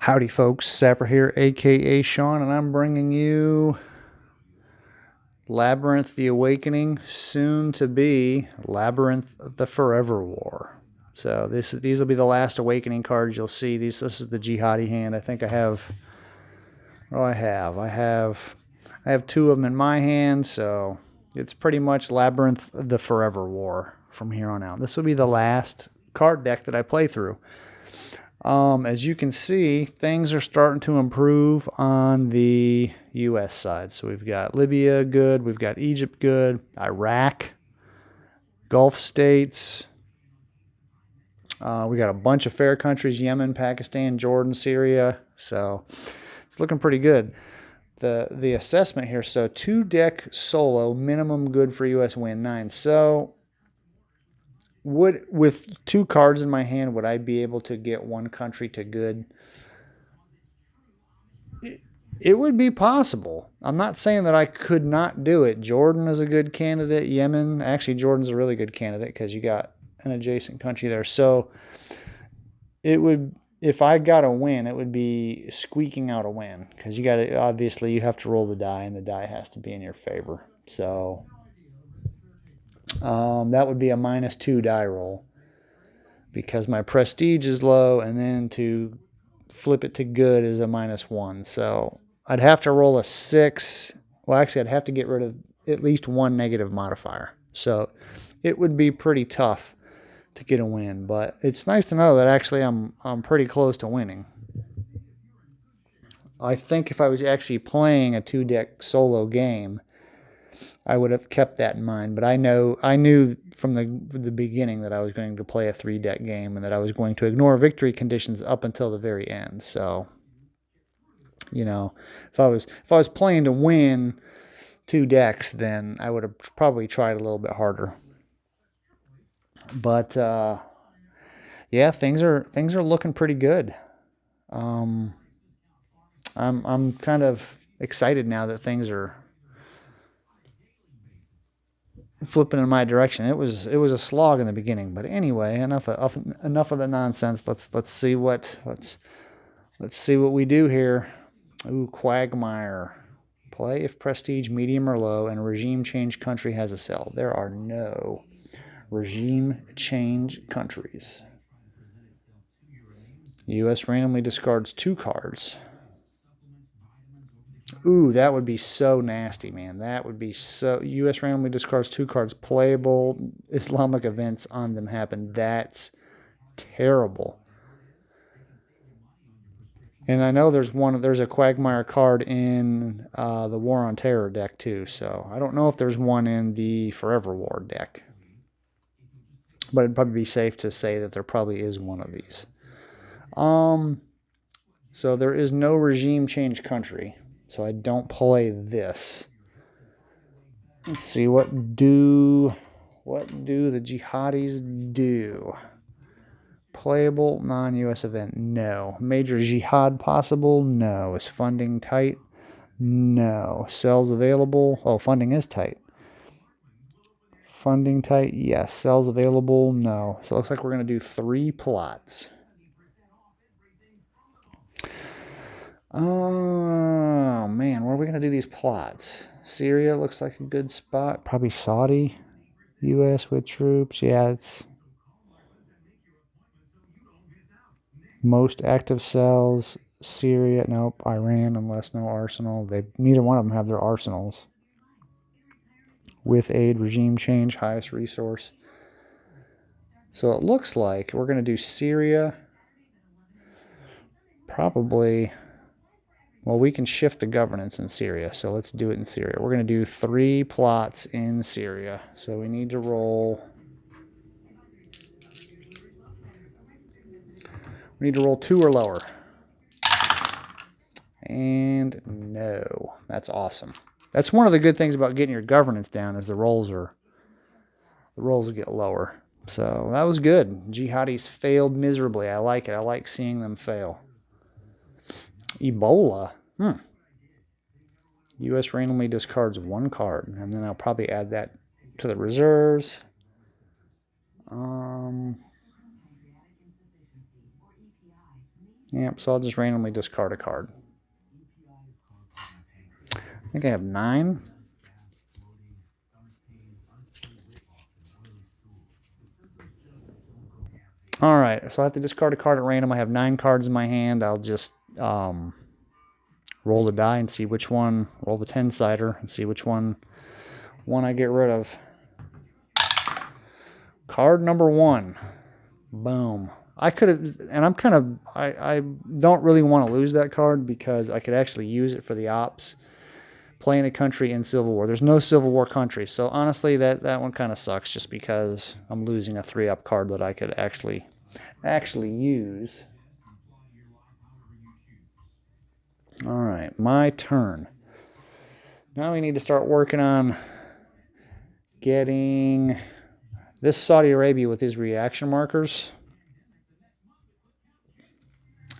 Howdy folks, Sapper here, aka Sean, and I'm bringing you Labyrinth the Awakening, soon to be Labyrinth the Forever War. So these will be the last Awakening cards you'll see. This is the Jihadi hand. I think I have, oh I have two of them in my hand, so it's pretty much Labyrinth the Forever War from here on out. This will be the last card deck that I play through. As you can see, things are starting to improve on the U.S. side. So we've got Libya good, we've got Egypt good, Iraq, Gulf states. We got a bunch of fair countries: Yemen, Pakistan, Jordan, Syria. So it's looking pretty good. The assessment here, so 2-deck solo, minimum good for U.S. win 9. So with 2 cards in my hand, would I be able to get one country to good? It would be possible. I'm not saying that I could not do it. Jordan is a good candidate. Yemen, actually, Jordan's a really good candidate because you got an adjacent country there. So it would, if I got a win, it would be squeaking out a win because you got to, obviously, you have to roll the die and the die has to be in your favor. So that would be a -2 die roll because my prestige is low, and then to flip it to good is a -1. So I'd have to roll a 6. Well, actually, I'd have to get rid of at least one negative modifier. So it would be pretty tough to get a win. But it's nice to know that actually I'm pretty close to winning. I think if I was actually playing a 2-deck solo game, I would have kept that in mind. But I knew from the beginning that I was going to play a 3-deck game and that I was going to ignore victory conditions up until the very end. So, you know, if I was playing to win 2 decks, then I would have probably tried a little bit harder. But yeah, things are looking pretty good. I'm kind of excited now that things are flipping in my direction. It was a slog in the beginning, but anyway, enough of the nonsense. Let's see what we do here. Ooh, Quagmire. Play if prestige medium or low and a regime change country has a cell. There are no regime change countries. U.S. randomly discards 2 cards. Ooh, that would be so nasty, man. That would be so... U.S. randomly discards 2 cards. Playable Islamic events on them happen. That's terrible. And I know there's a Quagmire card in the War on Terror deck too. So I don't know if there's one in the Forever War deck. But it'd probably be safe to say that there probably is one of these. So there is no regime change country. So I don't play this. Let's see, what do the jihadis do? Playable non-U.S. event? No. Major jihad possible? No. Is funding tight? No. Cells available? Oh, funding is tight. Funding tight? Yes. Cells available? No. So it looks like we're going to do 3 plots. Oh, man. Where are we going to do these plots? Syria looks like a good spot. Probably Saudi. U.S. with troops. Yeah, it's... Most active cells. Syria. Nope. Iran, unless no arsenal. Neither one of them have their arsenals. With aid, regime change, highest resource. So it looks like we're going to do Syria. Probably... Well, we can shift the governance in Syria, so let's do it in Syria. We're going to do 3 plots in Syria. So we need to roll... We need to roll 2 or lower. And no. That's awesome. That's one of the good things about getting your governance down is the rolls get lower. So that was good. Jihadis failed miserably. I like it. I like seeing them fail. Ebola. U.S. randomly discards 1 card, and then I'll probably add that to the reserves. Yep, so I'll just randomly discard a card. I think I have 9. All right, so I have to discard a card at random. I have 9 cards in my hand. I'll just roll the die and see which one, roll the 10-sider and see which one I get rid of. Card number 1. Boom. I could have, and I don't really want to lose that card because I could actually use it for the ops. Playing a country in Civil War. There's no Civil War country, so honestly, that one kind of sucks just because I'm losing a 3-up card that I could actually use. All right, my turn. Now we need to start working on getting this Saudi Arabia with these reaction markers.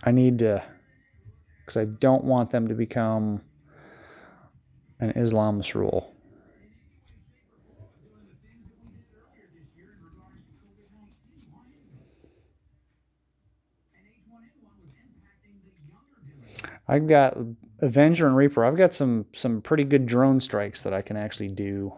I need to, because I don't want them to become an Islamist rule. I've got Avenger and Reaper. I've got some pretty good drone strikes that I can actually do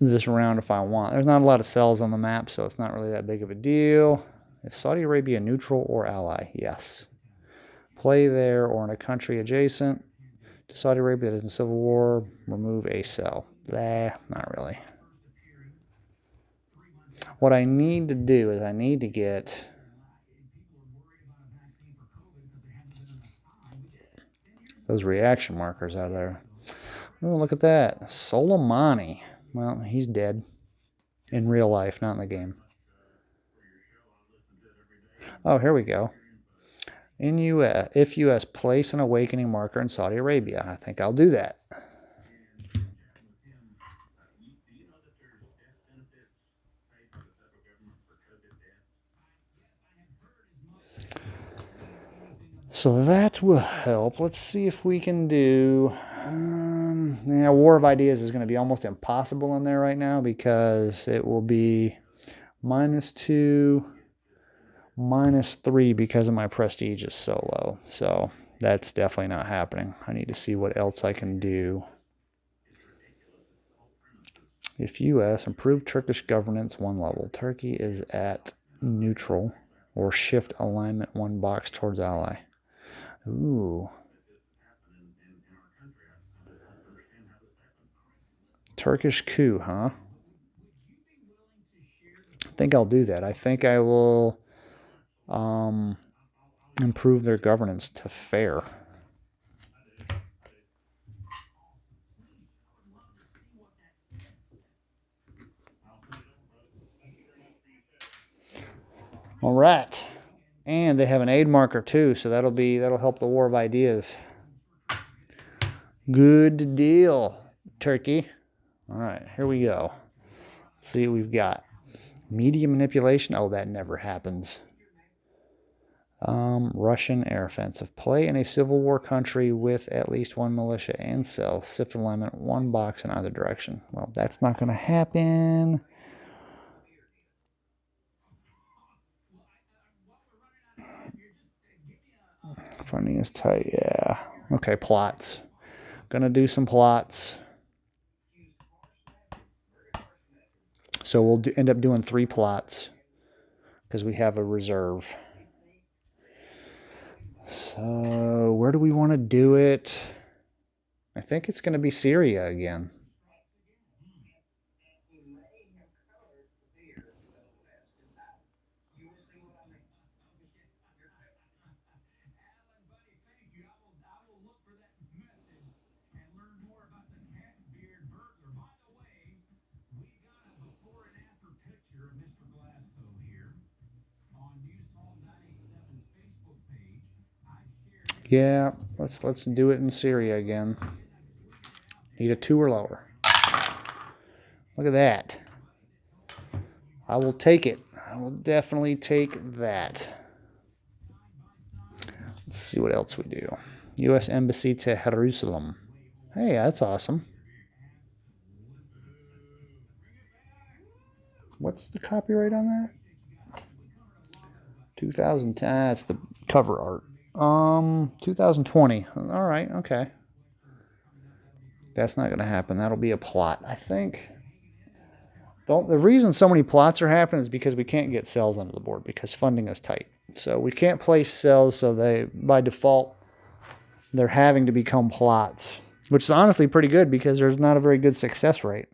this round if I want. There's not a lot of cells on the map, so it's not really that big of a deal. Is Saudi Arabia neutral or ally? Yes. Play there or in a country adjacent to Saudi Arabia that is in civil war, remove a cell. Not really. What I need to do is I need to get those reaction markers out of there. Oh, look at that. Soleimani. Well, he's dead. In real life, not in the game. Oh, here we go. In US, if US, place an awakening marker in Saudi Arabia. I think I'll do that. So that will help. Let's see if we can do... yeah, War of Ideas is going to be almost impossible in there right now because it will be -2, -3 because of my prestige is so low. So that's definitely not happening. I need to see what else I can do. If U.S. improve Turkish governance 1 level, Turkey is at neutral or shift alignment 1 box towards ally. Ooh. Turkish coup, huh? I think I'll do that. I think I will improve their governance to fair. All right. And they have an aid marker too, so that'll help the War of Ideas. Good deal, Turkey. All right, here we go. Let's see what we've got. Media manipulation. Oh, that never happens. Russian air offensive. Play in a civil war country with at least 1 militia and cell. Shift alignment 1 box in either direction. Well, that's not going to happen. Funding is tight. Yeah. Okay, plots. Gonna do some plots. So we'll end up doing 3 plots because we have a reserve. So where do we want to do it? I think it's going to be Syria again. Yeah, let's do it in Syria again. Need a 2 or lower. Look at that. I will take it. I will definitely take that. Let's see what else we do. U.S. Embassy to Jerusalem. Hey, that's awesome. What's the copyright on that? 2010. That's the cover art. 2020. All right. Okay. That's not going to happen. That'll be a plot, I think. The reason so many plots are happening is because we can't get cells under the board because funding is tight. So we can't place cells, so they, by default, they're having to become plots, which is honestly pretty good because there's not a very good success rate.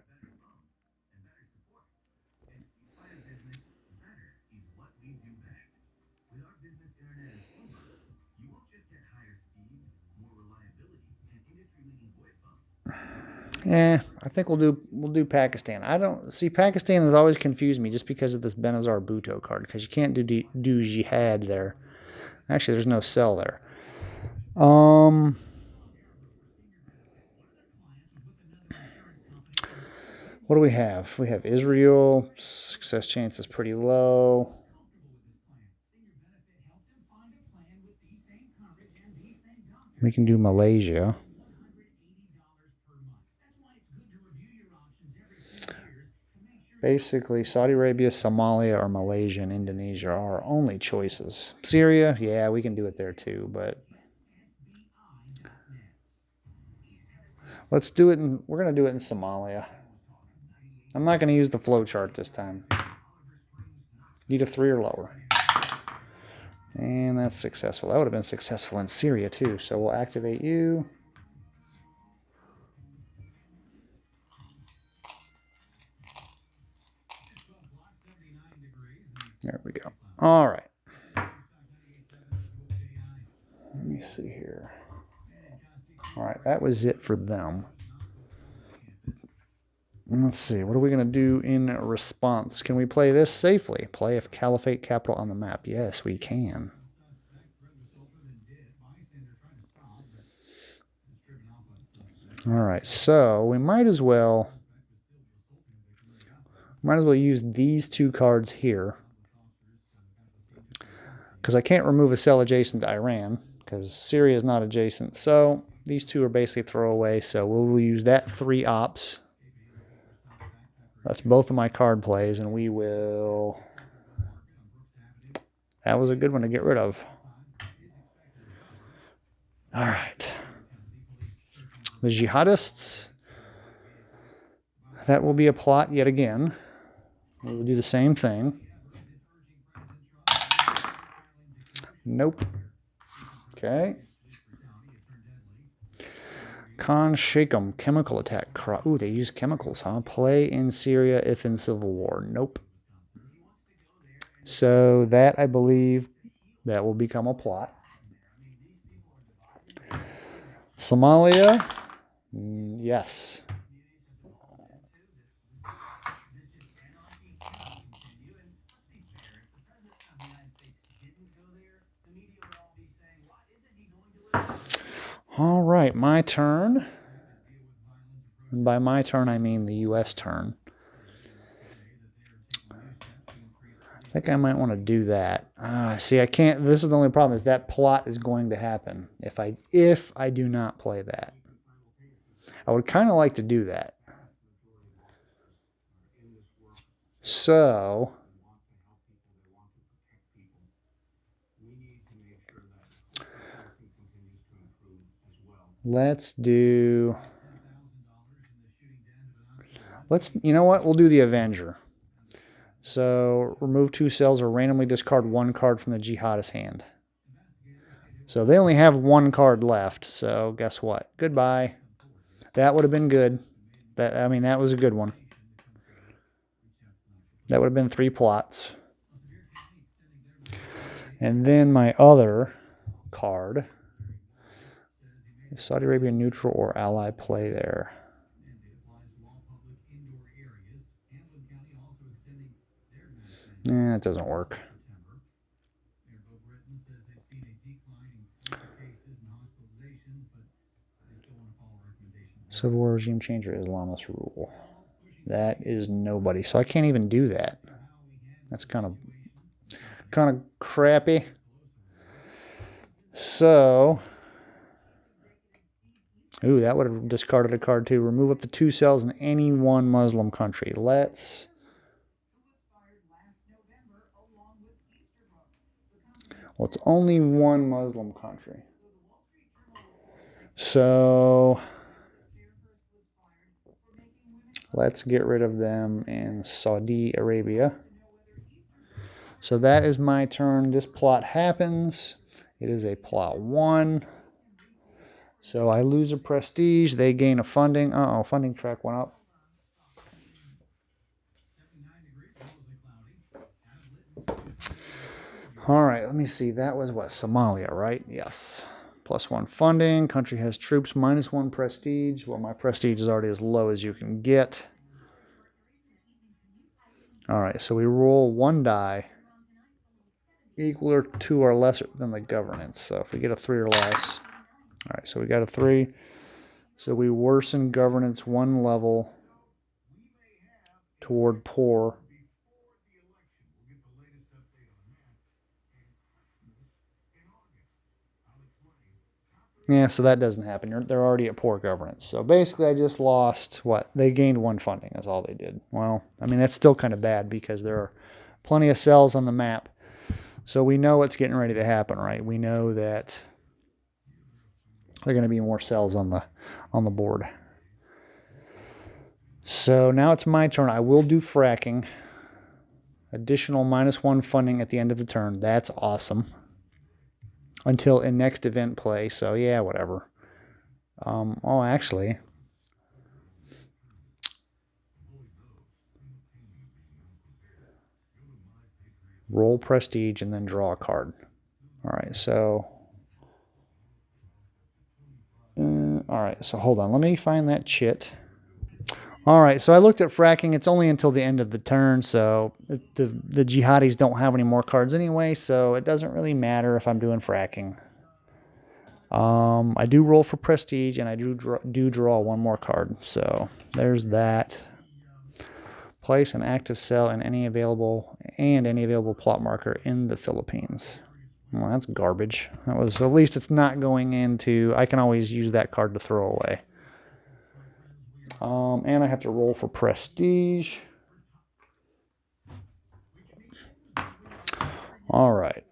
I think we'll do Pakistan. I don't see Pakistan has always confused me just because of this Benazir Bhutto card because you can't do jihad there. Actually, there's no cell there. What do we have? We have Israel. Success chance is pretty low. We can do Malaysia. Basically, Saudi Arabia, Somalia, or Malaysia and Indonesia are our only choices. Syria, yeah, we can do it there too, but let's do it. We're going to do it in Somalia. I'm not going to use the flow chart this time. Need a 3 or lower. And that's successful. That would have been successful in Syria too, so we'll activate you. There we go. All right. Let me see here. All right, that was it for them. Let's see. What are we going to do in response? Can we play this safely? Play a caliphate capital on the map. Yes, we can. All right, so we might as well use these 2 cards here. Because I can't remove a cell adjacent to Iran, because Syria is not adjacent. So these 2 are basically throwaway, so we'll use that 3 ops. That's both of my card plays, and we will... That was a good one to get rid of. All right. The jihadists. That will be a plot yet again. We will do the same thing. Nope. Okay. Khan Shakem, chemical attack. Ooh, they use chemicals, huh? Play in Syria if in civil war. Nope. So that, I believe, that will become a plot. Somalia, yes. All right, my turn. And by my turn, I mean the U.S. turn. I think I might want to do that. See, I can't. This is the only problem, is that plot is going to happen if I do not play that. I would kind of like to do that. So let's do... you know what? We'll do the Avenger. So remove 2 cells or randomly discard 1 card from the jihadist hand. So they only have 1 card left. So guess what? Goodbye. That would have been good. That was a good one. That would have been 3 plots. And then my other card. Saudi Arabia neutral or ally play there. It doesn't work. Civil War regime change or Islamist rule. That is nobody. So I can't even do that. That's kind of crappy. So, ooh, that would have discarded a card too. Remove up to 2 cells in any one Muslim country. Let's... Well, it's only one Muslim country. So let's get rid of them in Saudi Arabia. So that is my turn. This plot happens. It is a plot 1. So I lose a prestige. They gain a funding. Uh-oh, funding track went up. All right, let me see. That was what? Somalia, right? Yes. +1 funding. Country has troops. -1 prestige. Well, my prestige is already as low as you can get. All right, so we roll 1 die. Equal to or lesser than the governance. So if we get a 3 or less. All right, so we got a 3. So we worsen governance 1 level toward poor. Yeah, so that doesn't happen. They're already at poor governance. So basically I just lost, what? They gained 1 funding. That's all they did. Well, I mean, that's still kind of bad because there are plenty of cells on the map. So we know what's getting ready to happen, right? We know that there are going to be more cells on the board. So now it's my turn. I will do fracking. Additional -1 funding at the end of the turn. That's awesome. Until in next event play. So yeah, whatever. Oh, actually, roll prestige and then draw a card. All right, so all right, so hold on. Let me find that chit. All right, so I looked at fracking. It's only until the end of the turn, so the jihadis don't have any more cards anyway, so it doesn't really matter if I'm doing fracking. I do roll for prestige, and I do draw 1 more card, so there's that. Place an active cell in any available plot marker in the Philippines. Well, that's garbage. That was, at least it's not going into. I can always use that card to throw away. And I have to roll for prestige. All right.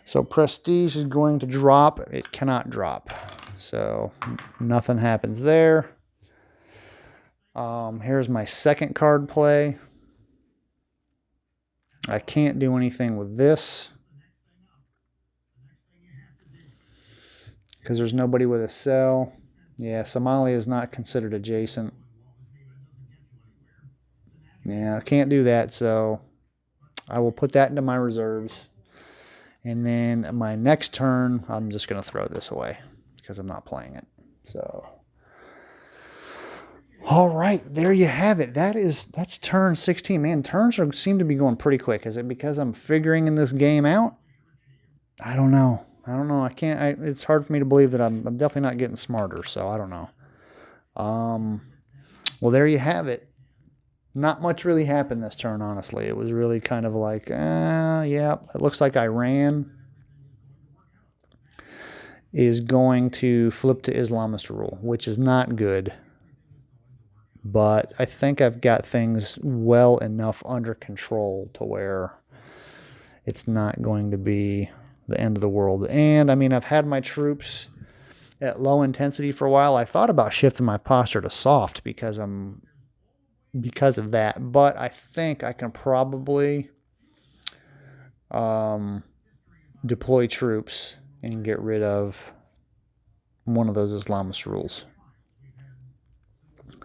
So prestige is going to drop. It cannot drop. So nothing happens there. Here's my second card play. I can't do anything with this because there's nobody with a cell. Yeah, Somalia is not considered adjacent. Yeah, I can't do that, so I will put that into my reserves. And then my next turn, I'm just going to throw this away because I'm not playing it. So, all right, there you have it. That's turn 16. Man, turns seem to be going pretty quick. Is it because I'm figuring this game out? I don't know. I can't. It's hard for me to believe that I'm definitely not getting smarter. So I don't know. Well, there you have it. Not much really happened this turn, honestly. It was really kind of like, yeah, it looks like Iran is going to flip to Islamist rule, which is not good. But I think I've got things well enough under control to where it's not going to be the end of the world. And, I mean, I've had my troops at low intensity for a while. I thought about shifting my posture to soft because of that, but I think I can probably deploy troops and get rid of one of those Islamist rules.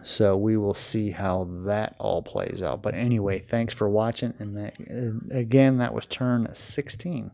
So we will see how that all plays out. But anyway, thanks for watching. And again, that was turn 16.